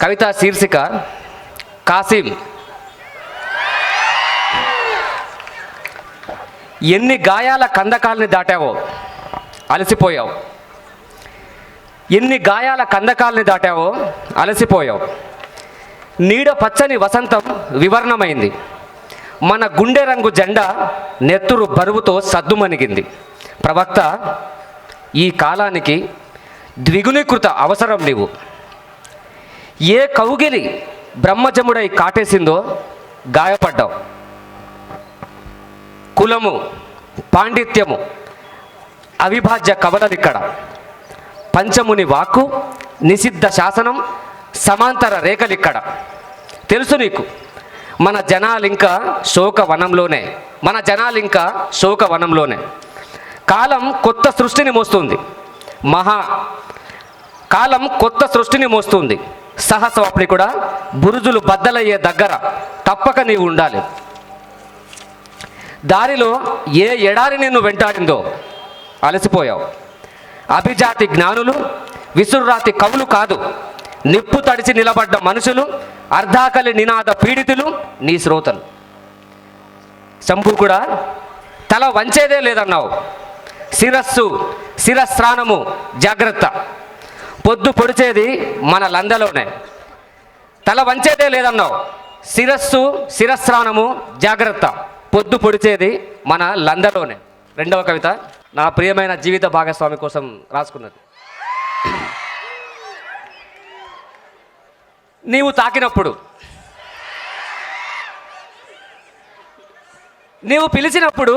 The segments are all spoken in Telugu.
కవిత శీర్షిక కాసిం. ఎన్ని గాయాల కందకాల్ని దాటావో అలసిపోయావు, ఎన్ని గాయాల కందకాల్ని దాటావో అలసిపోయావు. నీడ పచ్చని వసంతం వివర్ణమైంది, మన గుండె రంగు జెండా నెత్తురు బరువుతో సద్దుమణిగింది. ప్రవక్త, ఈ కాలానికి ద్విగుణీకృత అవసరం నీవు. ఏ కౌగిలి బ్రహ్మజముడై కాటేసిందో గాయపడ్డావు. కులము, పాండిత్యము అవిభాజ్య కవలలిక్కడ. పంచముని వాక్కు, నిషిద్ధ శాసనం, సమాంతర రేఖలిక్కడ. తెలుసు నీకు, మన జనాలింకా శోకవనంలోనే, మన జనాలింకా శోకవనంలోనే. కాలం కొత్త సృష్టిని మోస్తుంది, కాలం కొత్త సృష్టిని మోస్తుంది. సహస్వాప్ని కూడా బురుజులు బద్దలయ్యే దగ్గర తప్పక నీవు ఉండాలి. దారిలో ఏ ఎడారి నిన్ను వెంటాడిందో అలసిపోయావు. అభిజాతి జ్ఞానులు విసుర్రాతి కవులు కాదు, నిప్పు తడిచి నిలబడ్డ మనుషులు, అర్ధాకలి నినాద పీడితులు నీ శ్రోతలు. శంభు కూడా తల వంచేదే లేదన్నావు. శిరస్నానము జాగ్రత్త, పొద్దు పొడిచేది మన లందలోనే. తల వంచేదే లేదన్నావు. శిరస్నానము జాగ్రత్త, పొద్దు పొడిచేది మన లందలోనే. రెండవ కవిత నా ప్రియమైన జీవిత భాగస్వామి కోసం రాసుకున్నది. నీవు తాకినప్పుడు, నీవు పిలిచినప్పుడు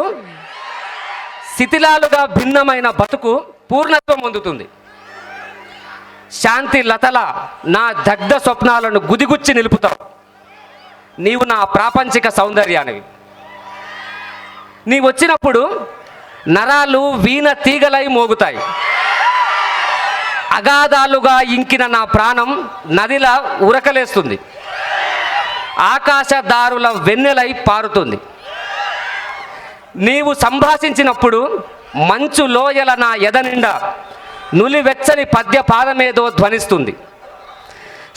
శిథిలాలుగా భిన్నమైన బతుకు పూర్ణత్వం పొందుతుంది. శాంతి లతల నా దగ్ధ స్వప్నాలను గుదిగుచ్చి నిలుపుతావు. నీవు నా ప్రాపంచిక సౌందర్యానివి. నీ వచ్చినప్పుడు నరాలు వీణ తీగలై మోగుతాయి. అగాధాలుగా ఇంకిన నా ప్రాణం నదిలా ఉరకలేస్తుంది, ఆకాశదారుల వెన్నెలై పారుతుంది. నీవు సంభాషించినప్పుడు మంచు లోయల నా ఎద నిండా నులివెచ్చని పద్య పాదమేదో ధ్వనిస్తుంది.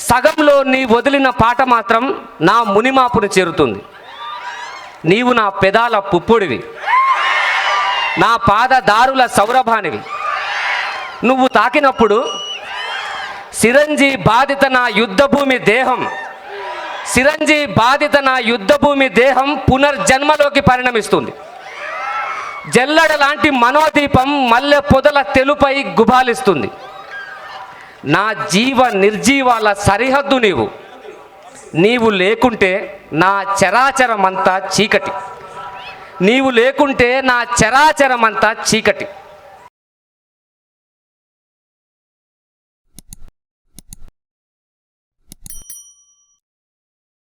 సగంలో నీ వదిలిన పాట మాత్రం నా మునిమాపును చేరుతుంది. నీవు నా పెదాల పుప్పుడివి, నా పాదదారుల సౌరభానివి. నువ్వు తాకినప్పుడు సిరంజీ బాధిత నా యుద్ధభూమి దేహం, సిరంజీ బాధిత నా యుద్ధభూమి దేహం పునర్జన్మలోకి పరిణమిస్తుంది. జల్లడ లాంటి మనోదీపం మల్లె పొదల తెలుపై గుబాలిస్తుంది. నా జీవ నిర్జీవాల సరిహద్దు నీవు. నీవు లేకుంటే నా చరాచరమంతా చీకటి, నీవు లేకుంటే నా చరాచరమంతా చీకటి.